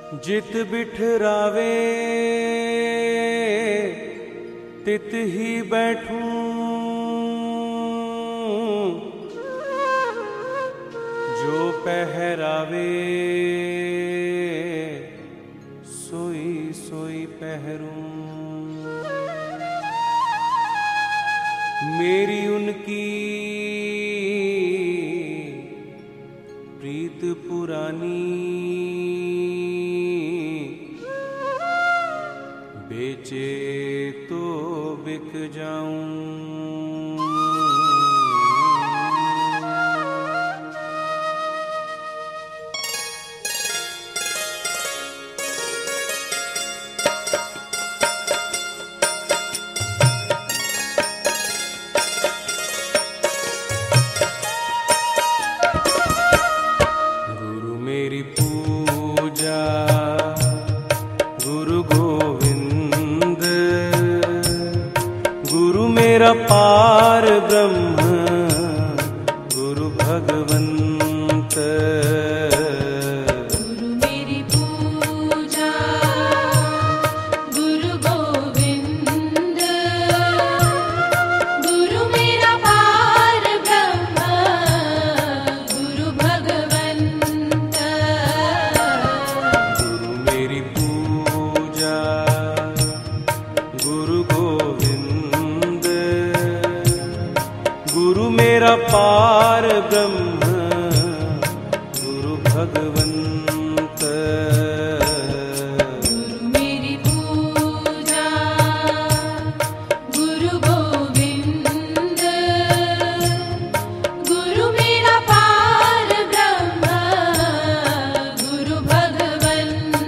जित बिठरावे तित ही बैठूं, जो पहरावे सोई सोई पहरूं। मेरी उनकी प्रीत पुरानी, बेचे तो बिक जाऊं। गुरु मेरी पूजा गुरु गोविंद, गुरु मेरा पार ब्रह्म गुरु भगवंत। गुरु मेरी पूजा गुरु गोविंद, गुरु मेरा पार ब्रह्म गुरु भगवंत। गुरु मेरी पूजा गुरु गोविंद, गुरु मेरा पार ब्रह्म गुरु भगवंत। गुरु मेरी पूजा गुरु गोविंद, गुरु मेरा पार ब्रह्म गुरु भगवंत।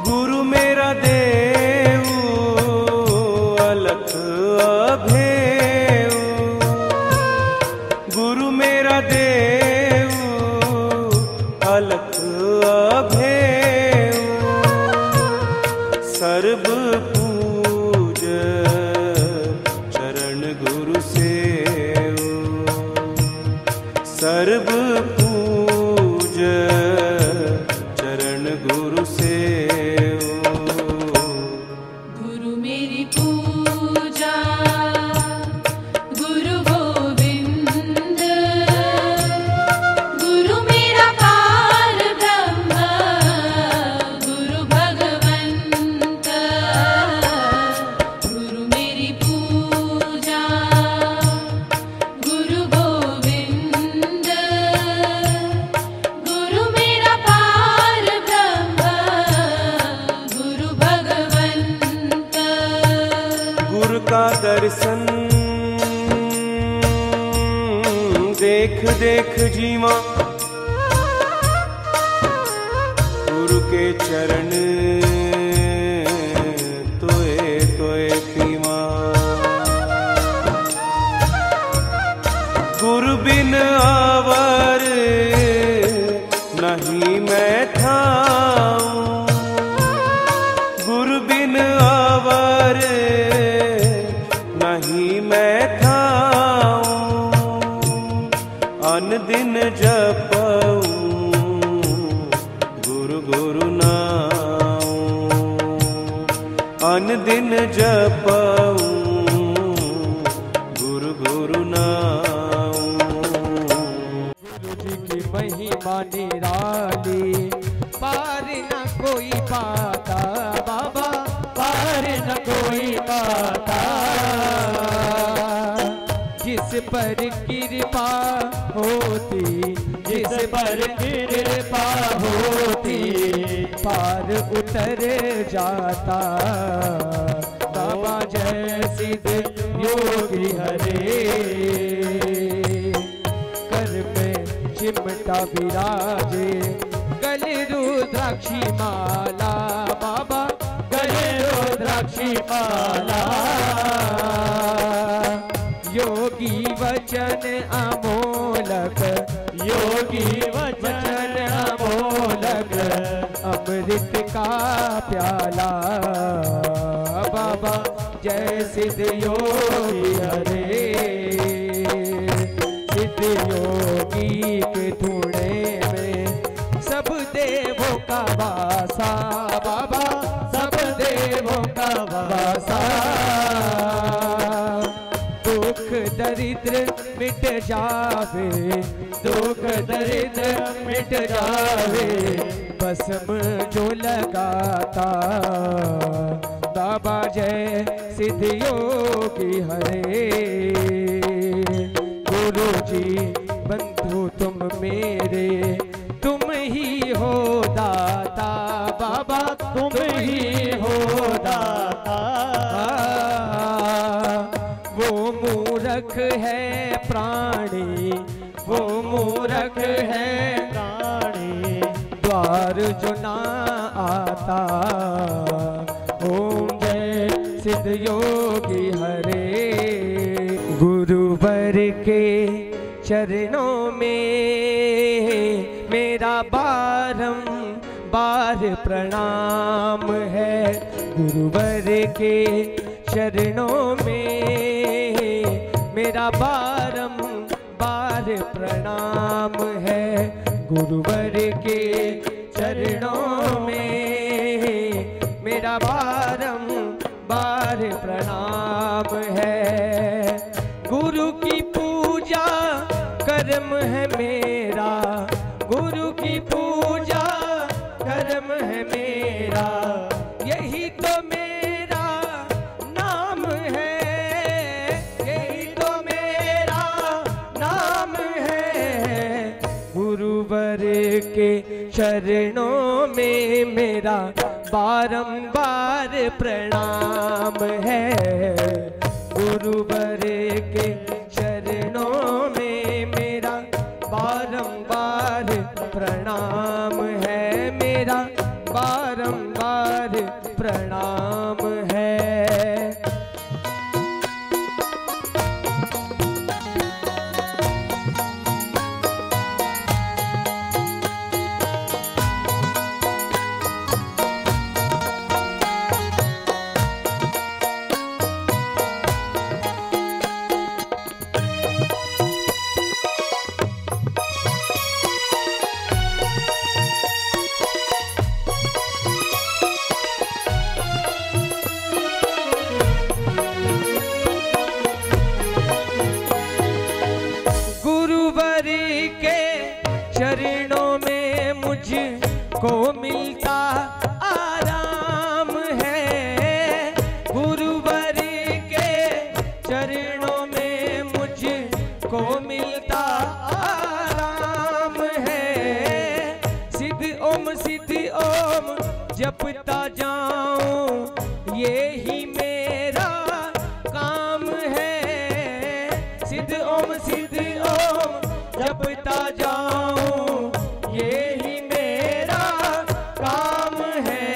गुरु मेरा देव अलख अभेव, गुरु मेरा देव अलख अभेव। सर्व पूज चरण गुरु सेव, सर्व पूज चरण गुरु सेव। गुरु मेरी पूजा गुरु गोविंद, गुरु मेरा पार ब्रह्म गुरु भगवंत। गुरु मेरी पूजा गुरु गोविंद, गुरु मेरा पार ब्रह्म गुरु भगवंत। गुरु का दर्शन देख देख जीवा, गुरु के चरण तोए तोए पीवा। गुरु बिन आवर नहीं मैं ठाऊं, गुरु बिन आवर नहीं मैं ठाऊं। अन दिन जपऊं गुरु गुरु नाऊं, अन दिन जपऊं गुरु गुरु नाऊं। गुरु जी की महिमा निराली, पार न कोई पाता बाबा, पार न कोई पाता। जिस पर कृपा होती, जिस पर कृपा होती, पार उतर जाता। बाबा जय सिद्ध योगी हरे, कर में चिमटा विराजे, गले रुद्राक्षी माला बाबा, गले रुद्राक्षी माला। योगी वचन अमोलक, योगी वचन अमोलक, अमृत का प्याला बाबा जय सिद्ध योगी हरे। सिद्ध योगी के धूणे में सब देवों का वासा बाबा, सब देवों का वासा। दुख दरिद्र मिट जावे, दुख दरिद्र मिट जावे, भस्म जो लगाता बाबा जय सिद्ध योगी हरे। गुरु जी बंधु तुम मेरे, तुम ही हो दाता बाबा, तुम ही हो दाता। वो मूर्ख है प्राणी, वो मूर्ख है प्राणी, द्वार जो ना आता। ओम जय सिद्ध योगी हरे। गुरुवर के चरणों में मेरा बारंबार प्रणाम है। गुरुवर के चरणों में मेरा बारंबार प्रणाम है। गुरुवर के चरणों में मेरा बारंबार प्रणाम है। गुरु की पूजा कर्म है मेरा, गुरु की पूजा कर्म है मेरा, यही तो मेरा नाम है, यही तो मेरा नाम है। गुरुवर के चरणों में मेरा बारंबार प्रणाम है। गुरुवर के चरणों में मेरा बारंबार प्रणाम है, मेरा बारंबार प्रणाम है। चरणों में मुझको मिलता आराम है। गुरुवर के चरणों में मुझको मिलता आराम है। सिद्ध ओम जपता जाऊं ये ही मेरा काम है। सिद्ध ओम जपता जाऊं ये ही मेरा काम है,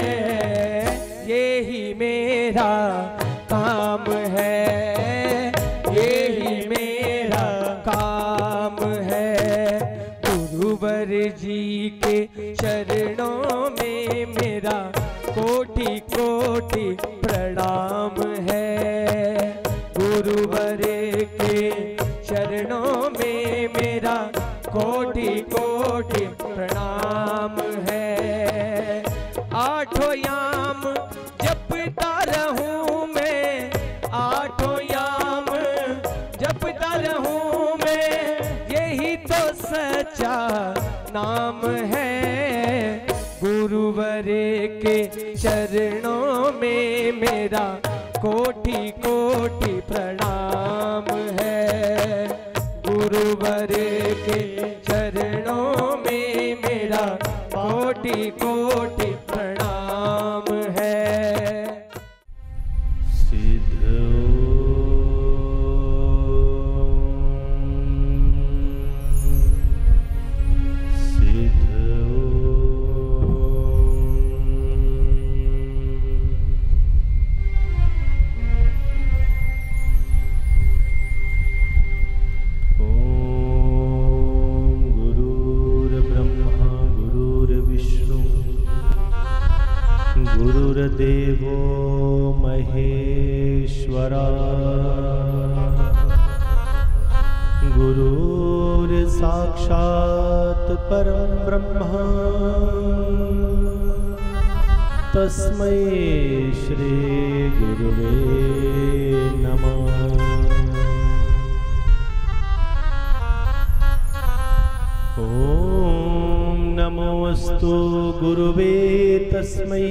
ये ही मेरा काम है, ये ही मेरा काम है। गुरुवर जी के चरणों में मेरा कोटि कोटि प्रणाम है। गुरुवर के चरणों में मेरा कोटि कोटि प्रणाम है। आठों याम जपता रहूं मैं, आठों याम जपता रहूं मैं, यही तो सच्चा नाम है। गुरुवर के चरणों में मेरा कोटि कोटि प्रणाम है। गुरुवर के चरणों में मेरा कोटि कोटि प्रणाम है। सिद्ध गुरुर्देवो महेश्वरा गुरुर्साक्षात् परं ब्रह्म तस्मै श्री गुरुवे नमः। ॐ नमोऽस्तु गुरुवे तस्मै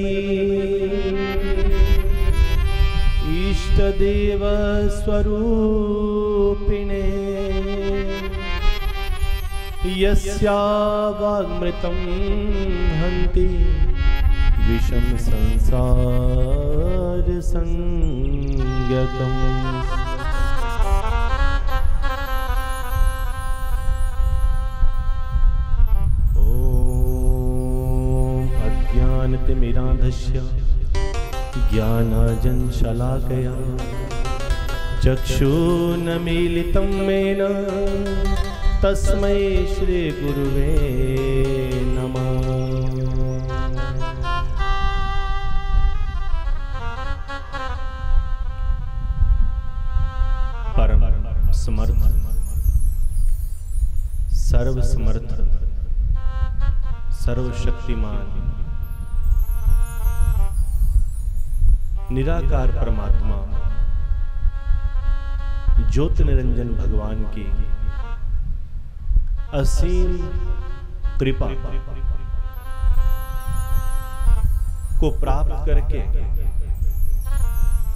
इष्टदेव स्वरूपिणे यस्या वाग्मृतं हन्ति विषम संसार संज्ञकम्। अज्ञानतिमिरान्धस्य ज्ञानाञ्जनशलाकया चक्षुर्मीलितं येन तस्मै श्री गुरुवे नमः। परम समर्थ सर्वसमर्थ सर्वशक्तिमान निराकार परमात्मा ज्योत निरंजन भगवान की असीम कृपा को प्राप्त करके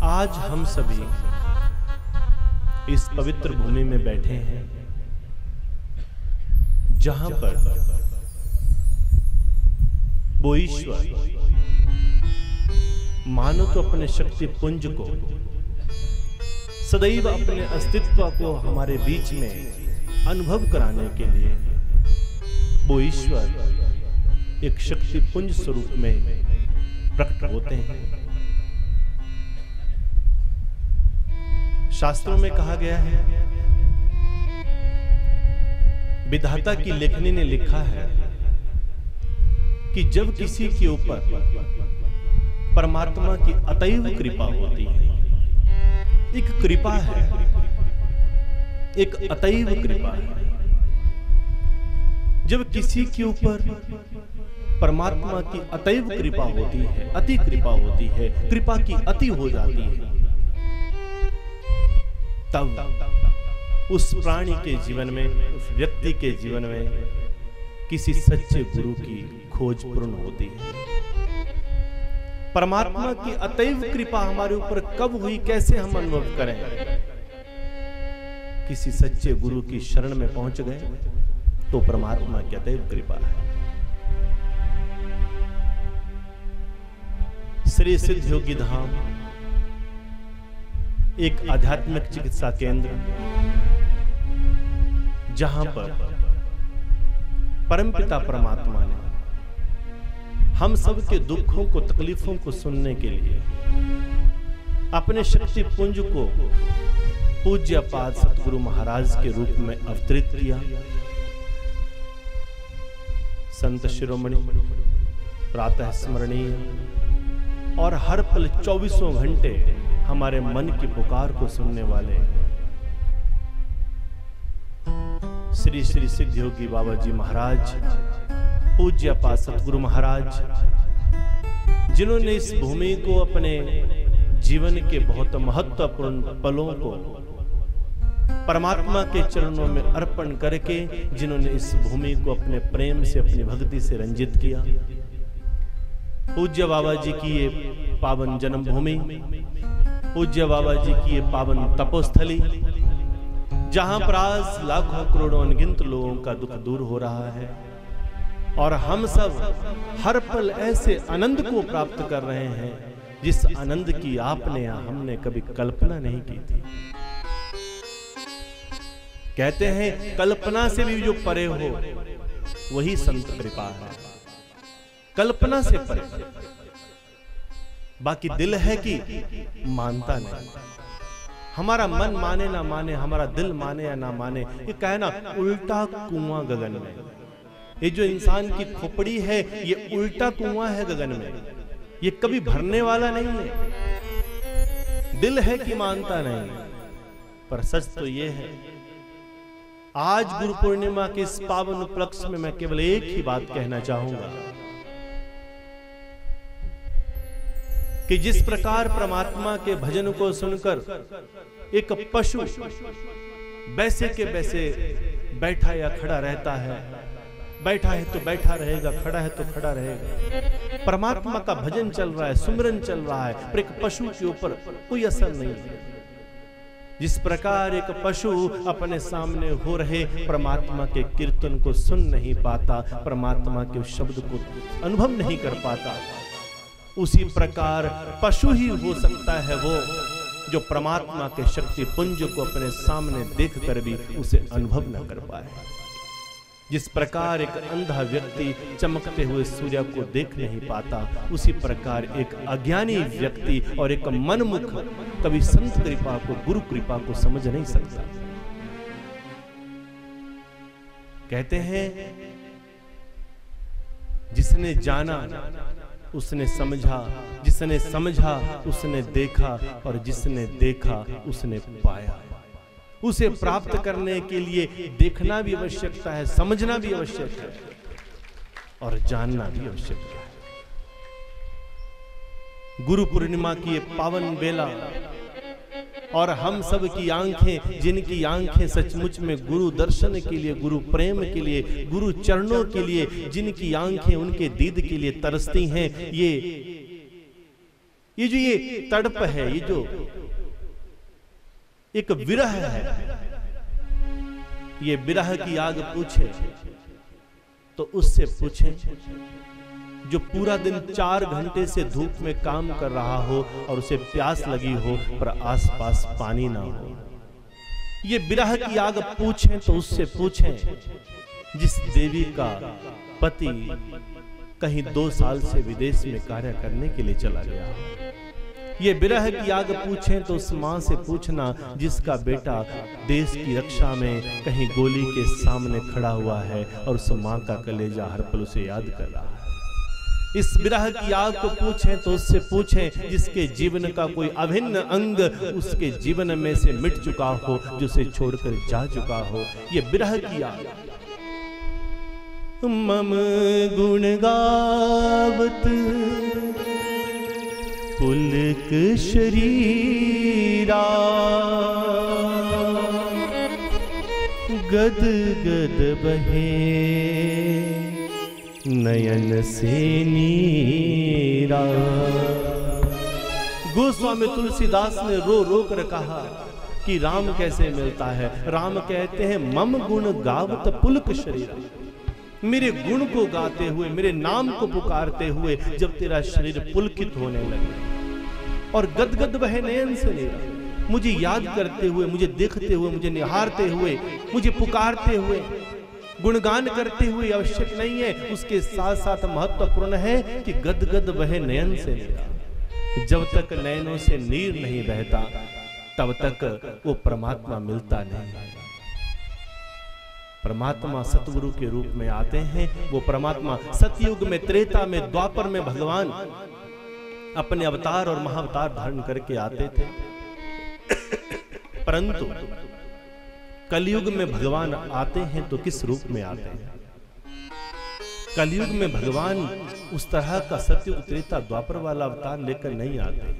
आज हम सभी इस पवित्र भूमि में बैठे हैं, जहां पर वो ईश्वर मानो तो अपने शक्ति पुंज को सदैव अपने अस्तित्व को हमारे बीच में अनुभव कराने के लिए वो ईश्वर एक शक्ति पुंज स्वरूप में प्रकट होते हैं। शास्त्रों में कहा गया है, विधाता की लेखनी ने लिखा है कि जब किसी के ऊपर परमात्मा की अतैव कृपा होती है, एक कृपा है, एक अतैव कृपा है, जब किसी के ऊपर परमात्मा की अतैव कृपा होती है, अति कृपा होती है, कृपा की अति हो जाती है, तब उस प्राणी के जीवन में, उस व्यक्ति के जीवन में किसी सच्चे गुरु की खोज पूर्ण होती है। परमात्मा की अतैव कृपा हमारे ऊपर कब हुई, कैसे हम अनुभव करें? किसी सच्चे गुरु की शरण में पहुंच गए तो परमात्मा की अतैव कृपा है। श्री सिद्ध योगी धाम एक आध्यात्मिक चिकित्सा केंद्र, जहां पर परमपिता परमात्मा ने हम सब के दुखों को, तकलीफों को सुनने के लिए अपने शक्ति पुंज को पूज्य पाद सतगुरु महाराज के रूप में अवतरित किया। संत शिरोमणि, प्रातः स्मरणीय और हर पल 24 घंटे हमारे मन की पुकार को सुनने वाले श्री श्री सिद्ध योगी बाबा जी महाराज, पूज्य पाद सतगुरु महाराज, जिन्होंने इस भूमि को अपने जीवन के बहुत महत्वपूर्ण पलों को परमात्मा के चरणों में अर्पण करके, जिन्होंने इस भूमि को अपने प्रेम से, अपनी भक्ति से रंजित किया। पूज्य बाबा जी की ये पावन जन्मभूमि, पूज्य बाबा जी की ये पावन तपोस्थली, जहां पर आज लाखों करोड़ों अनगिनत लोगों का दुख दूर हो रहा है और हम सब हर पल ऐसे आनंद को प्राप्त कर रहे हैं जिस आनंद की आपने या हमने कभी कल्पना नहीं की थी। कहते हैं कल्पना से भी जो परे हो वही संत कृपा है, कल्पना से परे। बाकी दिल है कि मानता नहीं, हमारा मन माने ना माने, हमारा दिल माने या ना माने, ये कहना उल्टा कुआं गगन में। ये जो इंसान की खोपड़ी है ये उल्टा कुआं है गगन में, ये कभी भरने वाला नहीं है। दिल है कि मानता नहीं, पर सच तो ये है। आज गुरु पूर्णिमा के इस पावन उपलक्ष्य में मैं केवल एक ही बात कहना चाहूंगा कि जिस प्रकार परमात्मा के भजन को सुनकर एक पशु वैसे के वैसे बैठा या खड़ा रहता है, बैठा है तो बैठा रहेगा, खड़ा है तो खड़ा रहेगा। परमात्मा का भजन चल रहा है, सुमिरन चल रहा है, पर एक पशु के ऊपर कोई असर नहीं है। जिस प्रकार एक पशु अपने सामने हो रहे परमात्मा के कीर्तन को सुन नहीं पाता, परमात्मा के शब्द को अनुभव नहीं कर पाता, उसी प्रकार पशु ही हो सकता है वो जो परमात्मा के शक्ति पुंज को अपने सामने देखकर भी उसे अनुभव न कर पाए। जिस प्रकार एक अंधा व्यक्ति चमकते हुए सूर्य को देख नहीं पाता, उसी प्रकार एक अज्ञानी व्यक्ति और एक मनमुख कभी संत कृपा को, गुरु कृपा को समझ नहीं सकता। कहते हैं जिसने जाना उसने समझा, जिसने समझा उसने देखा, और जिसने देखा उसने पाया। उसे प्राप्त करने के लिए देखना भी आवश्यकता है, समझना भी आवश्यक है, और जानना भी आवश्यक है। गुरु पूर्णिमा की ये पावन बेला और हम सब की आंखें, जिनकी आंखें सचमुच में गुरु दर्शन के लिए, गुरु प्रेम के लिए, गुरु चरणों के लिए, जिनकी आंखें उनके दीद के लिए तरसती हैं, ये जो ये तड़प है, ये जो एक विरह है, ये विरह की आग पूछे तो उससे पूछें जो पूरा दिन 4 घंटे से धूप में काम कर रहा हो और उसे प्यास लगी हो पर आसपास पानी ना हो। ये विरह की आग पूछें तो उससे पूछें जिस देवी का पति कहीं 2 साल से विदेश में कार्य करने के लिए चला गया। ये विरह की आग पूछें तो उस मां से पूछना जिसका बेटा देश की रक्षा में कहीं गोली के सामने खड़ा हुआ है और उस मां का कलेजा हर पल उसे याद कर रहा है। इस विरह की आग को पूछें तो उससे पूछें जिसके जीवन का कोई अभिन्न अंग उसके जीवन में से मिट चुका हो, जो उसे छोड़कर जा चुका हो। ये विरह की आग। मम गुण गावत पुलक शरीरा, गद गद बहे नयन से नीरा। गोस्वामी तुलसीदास ने रो रो कर कहा कि राम कैसे मिलता है। राम कहते हैं मम गुण गावत पुलक शरीरा, मेरे गुण को गाते हुए, मेरे नाम को पुकारते हुए जब तेरा शरीर पुलकित होने लगे और गदगद बहे नयन से नीरा, मुझे याद करते हुए, मुझे देखते हुए, मुझे निहारते हुए, मुझे पुकारते हुए, गुणगान करते हुए आवश्यक नहीं है, उसके साथ साथ महत्वपूर्ण है कि गदगद बहे नयन से नीरा। जब तक नयनों से नीर नहीं बहता तब तक वो परमात्मा मिलता नहीं। परमात्मा सतगुरु के रूप में आते हैं। वो परमात्मा सतयुग में, त्रेता में, द्वापर में भगवान अपने अवतार और महाअवतार धारण करके आते थे, परंतु कलयुग में भगवान आते हैं तो किस रूप में आते हैं? कलयुग में भगवान उस तरह का सतयुग, त्रेता, द्वापर वाला अवतार लेकर नहीं आते।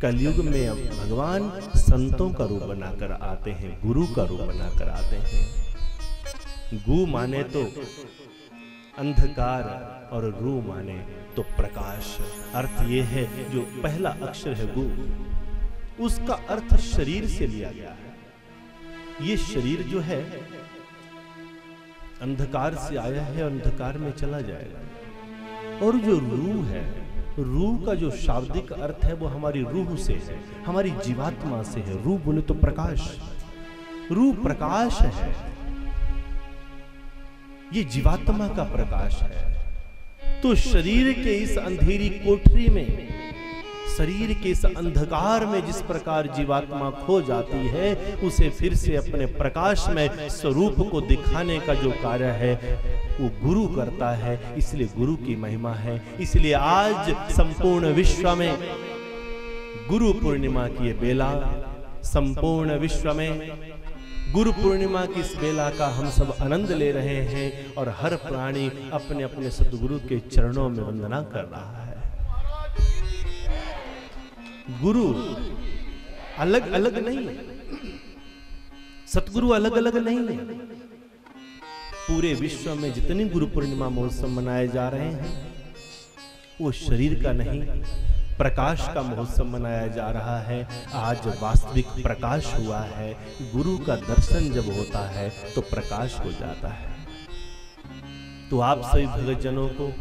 कलयुग में भगवान संतों का रूप बनाकर आते हैं, गुरु का रूप बनाकर आते हैं। गु माने तो अंधकार और रू माने तो प्रकाश। अर्थ ये है, जो पहला अक्षर है गु, उसका अर्थ शरीर से लिया गया है। ये शरीर जो है अंधकार से आया है, अंधकार में चला जाएगा। और जो रूह है, रूह का जो शाब्दिक अर्थ है वो हमारी रूह से है, हमारी जीवात्मा से है। रूह बोले तो प्रकाश, रूह प्रकाश है, ये जीवात्मा का प्रकाश है। तो शरीर के इस अंधेरी कोठरी में शरीर के इस अंधकार में जिस प्रकार जीवात्मा खो जाती है, उसे फिर से अपने प्रकाशमय स्वरूप को दिखाने का जो कार्य है वो गुरु करता है। इसलिए गुरु की महिमा है। इसलिए आज संपूर्ण विश्व में गुरु पूर्णिमा की ये बेला, संपूर्ण विश्व में गुरु पूर्णिमा की इस बेला का हम सब आनंद ले रहे हैं और हर प्राणी अपने अपने सद्गुरु के चरणों में वंदना कर रहा है। गुरु अलग अलग नहीं है, सतगुरु अलग अलग नहीं है। पूरे विश्व में जितनी गुरु पूर्णिमा महोत्सव मनाए जा रहे हैं वो शरीर का नहीं, प्रकाश का महोत्सव मनाया जा रहा है। आज वास्तविक प्रकाश हुआ है। गुरु का दर्शन जब होता है तो प्रकाश हो जाता है। तो आप सभी भक्तजनों को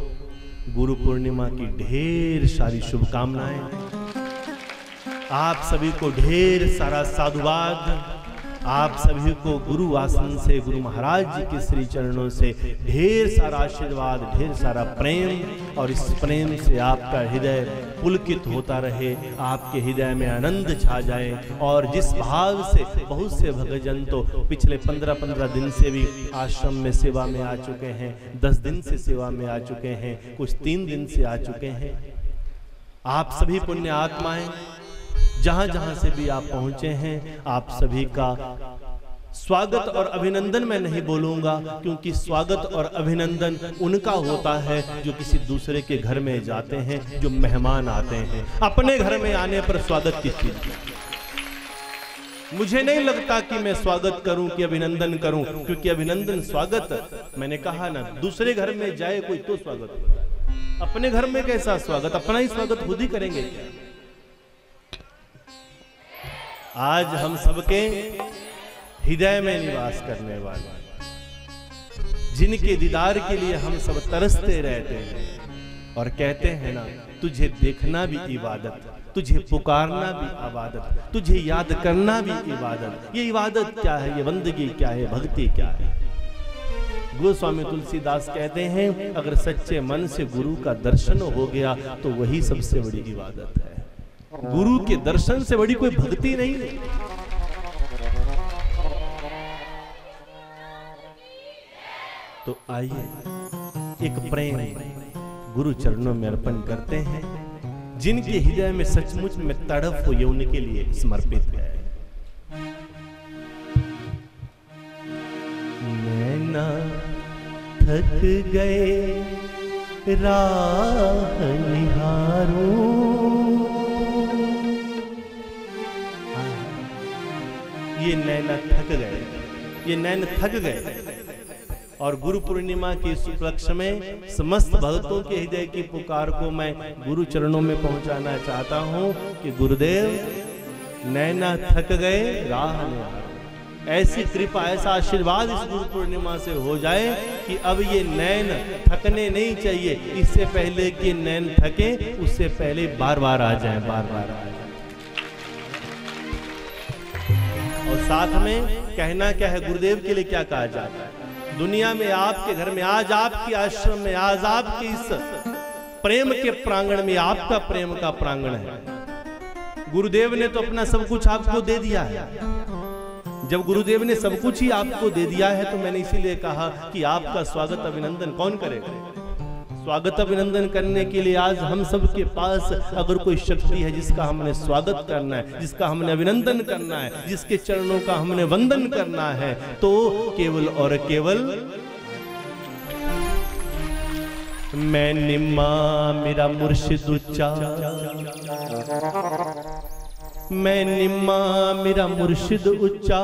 गुरु पूर्णिमा की ढेर सारी शुभकामनाएं, आप सभी को ढेर सारा साधुवाद, आप सभी को गुरु आसन से, गुरु महाराज जी के श्री चरणों से ढेर सारा आशीर्वाद, ढेर सारा प्रेम। और इस प्रेम से आपका हृदय पुलकित होता रहे, आपके हृदय में आनंद छा जाए। और जिस भाव से बहुत से भक्तजन तो पिछले 15-15 दिन से भी आश्रम में सेवा में आ चुके हैं, 10 दिन से सेवा में आ चुके हैं, कुछ 3 दिन से आ चुके हैं। आप सभी पुण्य आत्माएं जहां जहां से भी आप पहुंचे हैं, आप सभी का स्वागत और अभिनंदन मैं नहीं बोलूंगा, क्योंकि स्वागत और अभिनंदन उनका होता है जो किसी दूसरे के घर में जाते हैं, जो मेहमान आते हैं। अपने घर में आने पर स्वागत किस चीज की? मुझे नहीं लगता कि मैं स्वागत करूं कि अभिनंदन करूं, क्योंकि अभिनंदन स्वागत मैंने कहा ना, दूसरे घर में जाए कोई तो स्वागत, अपने घर में कैसा स्वागत? अपना ही स्वागत खुद ही करेंगे। आज हम सबके हृदय में निवास करने वाले, जिनके दीदार के लिए हम सब तरसते रहते हैं और कहते हैं ना, तुझे देखना भी इबादत, तुझे पुकारना भी इबादत, तुझे याद करना भी इबादत। ये इबादत क्या है? ये बंदगी क्या है? भक्ति क्या है? गोस्वामी तुलसीदास कहते हैं, अगर सच्चे मन से गुरु का दर्शन हो गया तो वही सबसे बड़ी इबादत है। गुरु के दर्शन से बड़ी कोई भक्ति नहीं है। तो आइए एक प्रेम गुरु चरणों में अर्पण करते हैं। जिनके हृदय में सचमुच में तड़प हो, ये उनके लिए समर्पित है। नैना थक गए राह निहारूं, ये नैना थक गए, ये नैन थक गए। और गुरु पूर्णिमा के इस उपलक्ष्य में समस्त भक्तों के हृदय की पुकार को मैं गुरु चरणों में पहुंचाना चाहता हूं कि गुरुदेव, नैना थक गए राह निहारूं। ऐसी कृपा, ऐसा आशीर्वाद इस गुरु पूर्णिमा से हो जाए कि अब ये नैन थकने नहीं चाहिए। इससे पहले कि नैन थके, उससे पहले बार बार आ जाए, बार बार आ जाए। और साथ में कहना क्या है, गुरुदेव के लिए क्या कहा जाता है? दुनिया में आपके घर में, आज आपके आश्रम में, आज आपके इस प्रेम के प्रांगण में, आपका प्रेम का प्रांगण है। गुरुदेव ने तो अपना सब कुछ आपको दे दिया है। जब गुरुदेव ने सब कुछ ही आपको दे दिया है तो मैंने इसीलिए कहा कि आपका स्वागत अभिनंदन कौन करेगा? स्वागत अभिनंदन करने के लिए आज हम सब के पास अगर कोई शक्ति है जिसका हमने स्वागत करना है, जिसका हमने अभिनंदन करना है, जिसके चरणों का हमने वंदन करना है, तो केवल और केवल मैं निम्मा मेरा मुर्शिद उच्चा, मैं निम्मा मेरा मुर्शिद उच्चा,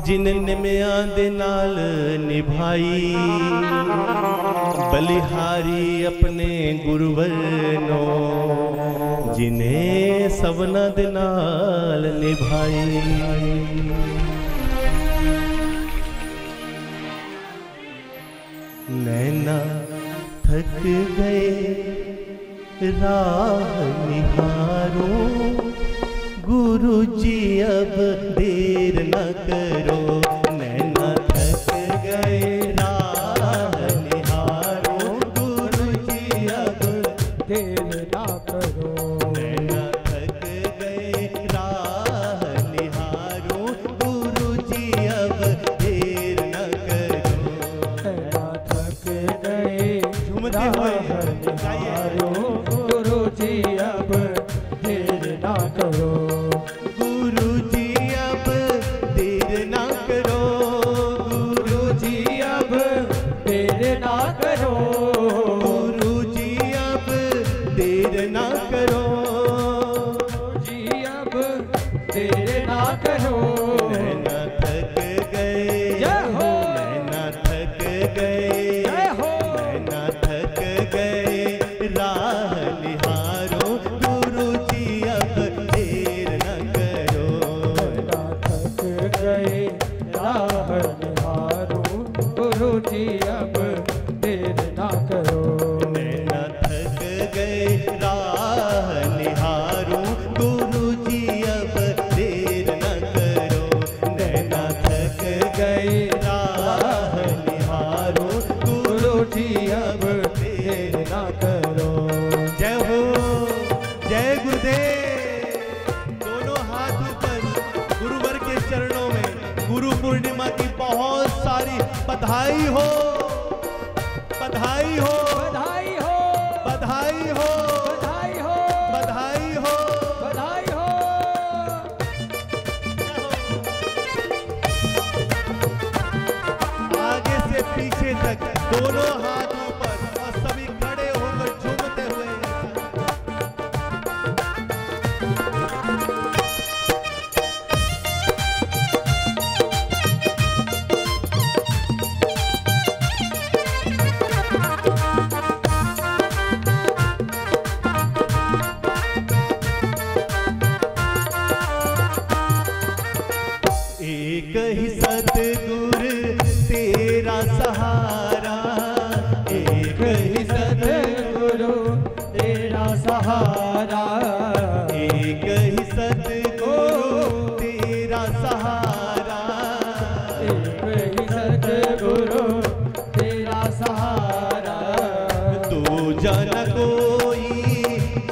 जिन निमिया दे नाल निभाई, बलिहारी अपने गुरुवर नो, जिन्हें सबना दे नाल निभाई। नैना थक गए राह निहारो, गुरु जी अब देर न करो। नैना थक गए राह निहारो, गुरु जी अब देर ना करो। राह निहारूं गुरु जी अब देर ना करो। नैना थक गए राह निहारूं गुरु जी अब देर न करो। नैना थक गए राह निहारूं गुरु जी अब देर न करो। जय हो, जय गुरुदेव। दोनों हाथ ऊपर, गुरुवर के चरणों में गुरु पूर्णिमा की बहुत सारी बधाई हो, बधाई हो, बधाई हो, बधाई हो, बधाई हो, बधाई हो, बधाई हो। आगे से पीछे तक दोनों हाथ ऊपर और सभी खड़े होकर झूमते हुए। एक ही सतगुर तेरा सहारा, एक ही सतगुरु तेरा सहारा, एक ही सतगुरु तेरा सहारा। एक ही सतगुरु तेरा सहारा। दूजा न कोई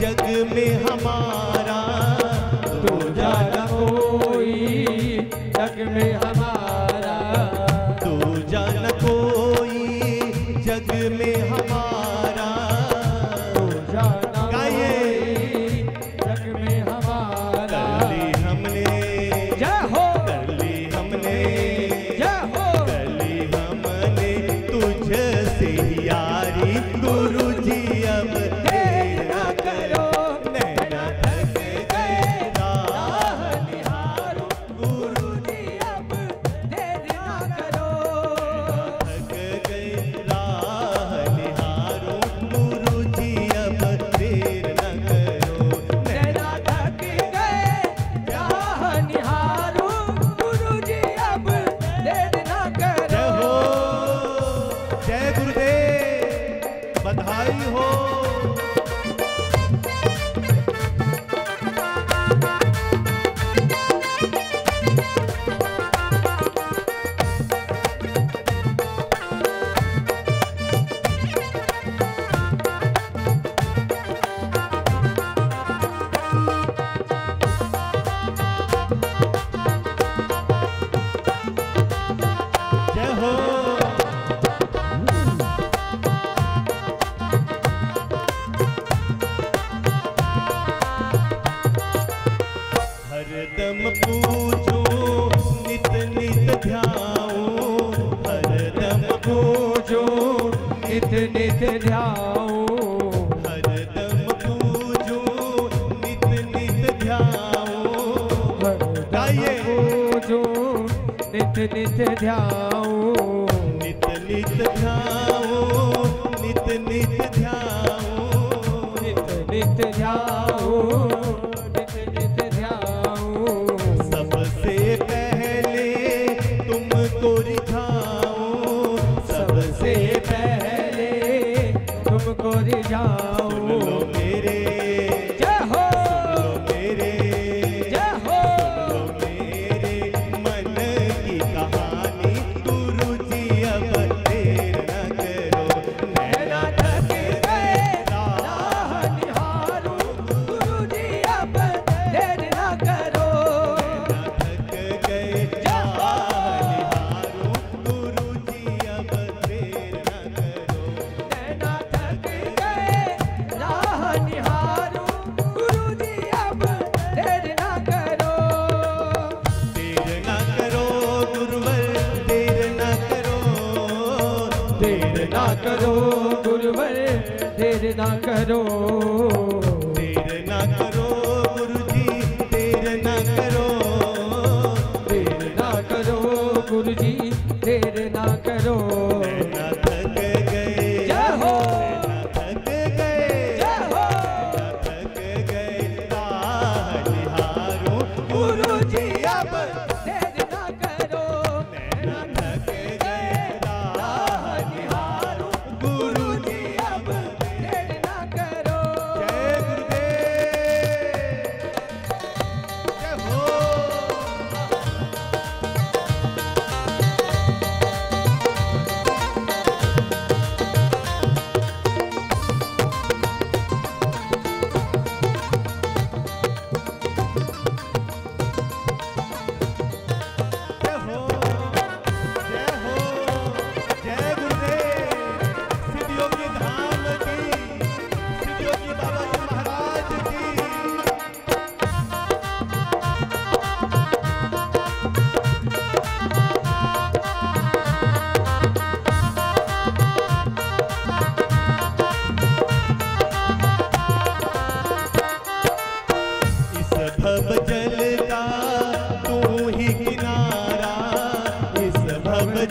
जग में हमारा, दूजा न कोई जग में हमारा। दूजा न कोई जग में हमारा। दूजा न गाइए। कोई जग में हमारा। कर ली हमने, जय हो, कर ली हमने, जय हो, कर ली हमने तुझसे यारी गुरु जी अब देर न करो। नैना थक गए राह निहारूं गुरु जी अब देर ना करो। थक गए राह निहारूं गुरु जी अब देर न करो। नैना थक गए राह निहारूं गुरु जी अब देर ना जय करो। हो, जय गुरुदेव, बधाई हो। जय हो। हरदम पूजो नित नित ध्याऊं, हरदम पूजो नित नित ध्याऊं, हरदम पूजो नित नित ध्याऊं। गाइए। पूजो नित नित ध्याऊं, नित नित ध्याऊं, नित नित ध्याऊं। नित नित ध्याऊं, नित नित ध्याऊं। सबसे पहले तुमको रिझाऊं, सबसे पहले तुमको रिझाऊं। सुन लो मेरे, जय हो, सुन लो मेरे, जय हो, सुन लो मेरे मन की कहानी गुरु जी अब देर न करो। नैना थक गए राह निहारूं गुरु जी अब देर ना करो। थक गए राह निहारूं गुरु जी अब देर न करो। नैना थक गए राह निहारूं गुरु जी अब देर ना करो। देर न करो गुरुवर, देर न करो, देर ना करो गुरुवर, देर ना करो। देर न करो गुरु जी, देर न करो। देर ना करो गुरु जी, देर ना करो। नैना थक गए, जय हो, नैना थक गए, जय हो, नैना थक गए राह निहारूं गुरु जी अब देर ना करो।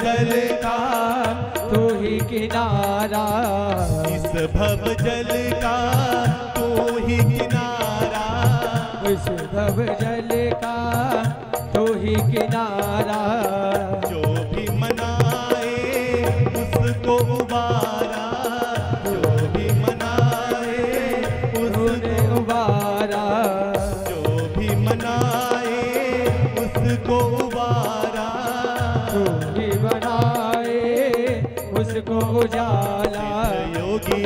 जल का तू ही किनारा, इस भव जल का तू ही किनारा, इस भव जल का तू ही किनारा, जो भी मनाए उसको उबारा, जो भी मनाए तूने उबारा, जो भी मनाए उसको उबारा, तू ही बनाए उसको उजाला। सिद्ध योगी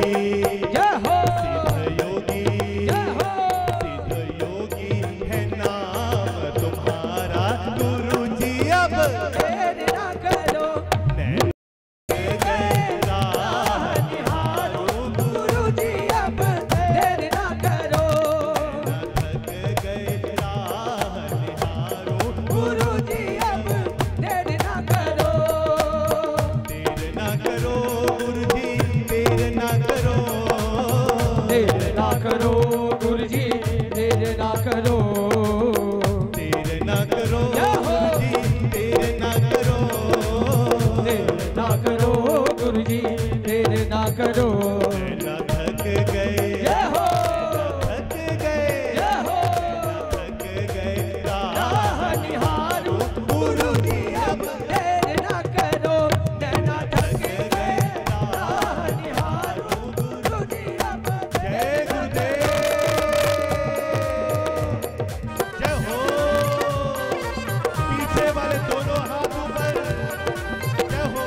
जय हो, सिद्ध योगी जय हो, सिद्ध योगी है नाम तुम्हारा, गुरु जी अब देर ना करो, नैन गए राह निहारो, गुरु जी अब देर ना करो, थक गए राह निहारो, गुरु जी अब देर ना करो, देर ना करो गुरु जी, देर ना करो, देर ना करो गुरु जी, देर ना करो, देर ना करो गुरु जी, देर ना करो, देर ना करो गुरु जी, देर ना करो। ना थक गए, जय हो, थक गए, जय हो, थक गए राह राह निहारो, गुरु जी अब देर ना करो, नैना थक गए राह निहारो, गुरु जी अब जय गुरुदेव, जय हो। पीछे वाले दोनों हाथ ऊपर, जय हो।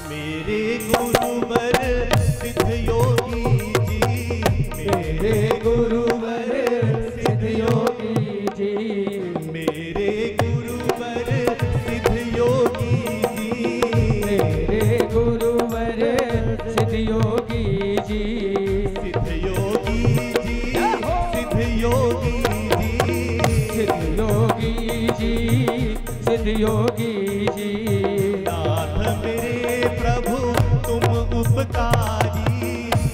मेरे गुरुवर सिद्ध योगी जी, मेरे गुरुवर सिद्ध योगी जी, मेरे गुरुवर सिद्ध योगी जी, मेरे गुरुवर सिद्ध योगी जी, सिद्ध योगी जी, सिद्ध योगी जी, सिद्ध योगी जी, सिद्ध योगी जी, नाथ मेरे प्रभु तुम उपकारी,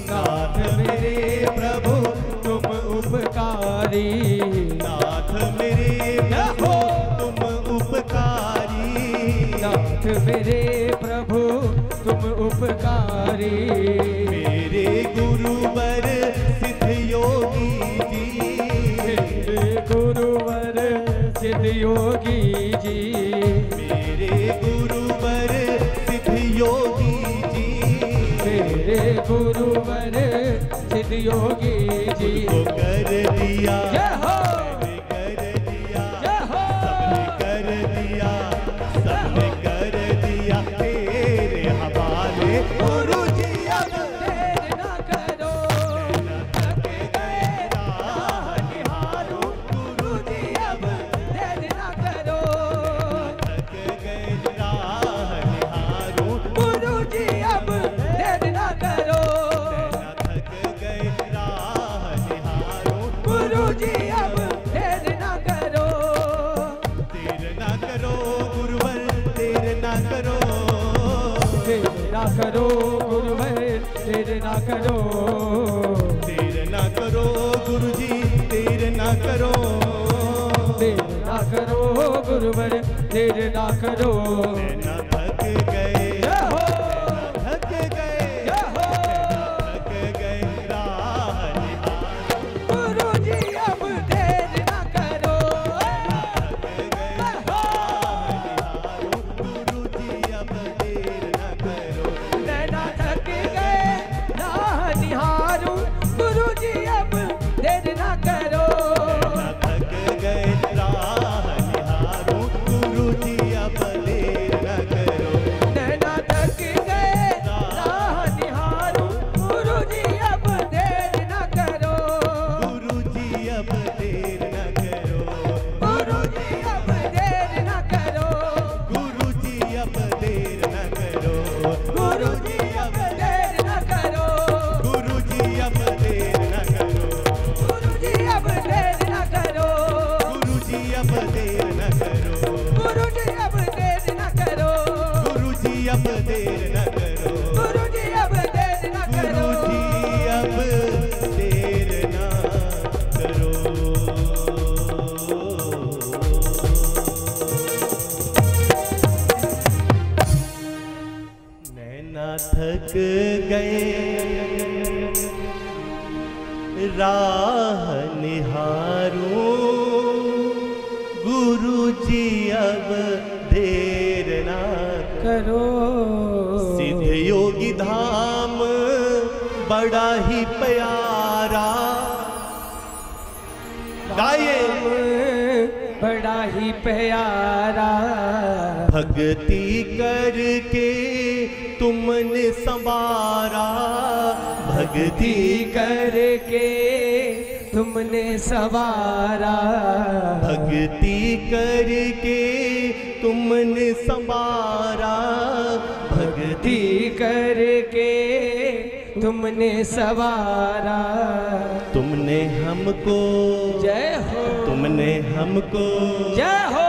नाथ मेरे प्रभु तुम उपकारी, नाथ मेरे प्रभु तुम उपकारी, नाथ मेरे प्रभु तुम उपकारी, मेरे गुरुवर सिद्ध योगी जी, मेरे गुरुवर सिद्ध योगी जी, मेरे गुरुवर सिद्ध योगी जी, मेरे गुरुवर सिद्ध योगी जी। को कर दिया, जय हो, मैंने कर दिया, जय हो, सबने कर दिया, सबने कर दिया तेरे हवाले, गुरु जी अब देर ना करो, थक गए राह निहारो, गुरु जी अब देर ना करो, थक गए राह निहारो, गुरु जी अब देर ना करो, थक गए राह निहारो, गुरु जी अब देर ना करो, देर ना करो गुरुवर, देर ना करो, देर ना करो गुरुवर, देर ना करो, देर ना करो गुरु जी, देर ना करो, देर ना करो गुरुवर, देर ना करो। नैना थक गए, जय हो, थक गए, जय हो, थक गए राह निहारो, गुरु जी अब देर ना करो, थक गए राह निहारो, गुरु जी अब देर ना करो, नैना थक गए राह निहारो, गुरु जी अब देर ना करो, नैना थक गए राह निहारो, गुरु जी अब देर ना करो। देर न करो, गुरु जी अब देर न करो, गुरु जी अब देर न करो, गुरु जी अब देर न करो, गुरु जी अब देर न करो। नैना थक गए राह निहारूं, गुरु जी अब देर ना करो, सिद्ध योगी धाम बड़ा ही प्यारा, गाइए बड़ा ही प्यारा, भक्ति करके तुमने संवारा, भक्ति करके तुमने सवारा, भक्ति करके तुमने संवारा, भक्ति करके तुमने सवारा, तुमने हमको, जय हो, तुमने हमको, जय हो,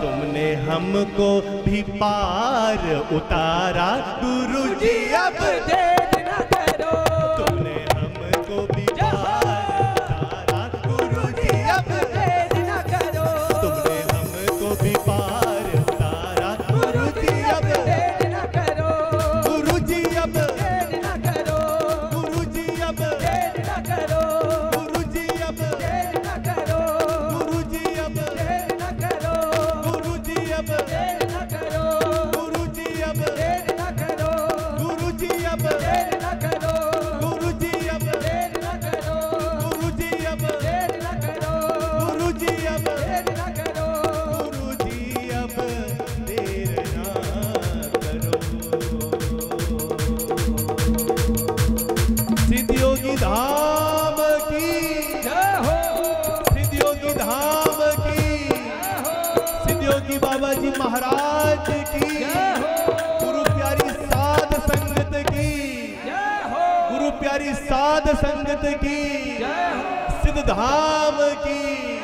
तुमने हमको भी पार उतारा, गुरु जी अब देर न करो, तुमने हमको भी पार उतारा, गुरु जी अब देर न करो, तुमने हमको भी पार उतारा, गुरु जी अब देर न करो, गुरु जी अब देर न करो, गुरु जी अब देर न करो, गुरु जी अब देर न करो, गुरु जी अब देर न करो, गुरु जी अब देर न करो, गुरु जी अब देर न करो, गुरु जी अब देर न करो, गुरु जी अब देर न करो, गुरु जी अब देर न करो, गुरु जी अब देर न करो, गुरु जी अब देर ना करो। सिद्ध योगी धाम की, जय हो, सिद्ध योगी धाम की, सिद्ध योगी बाबा जी महाराज की, गुरु प्यारी साध संगत की, जय हो, गुरु प्यारी साध संगत की, जय हो, सिद्ध धाम की।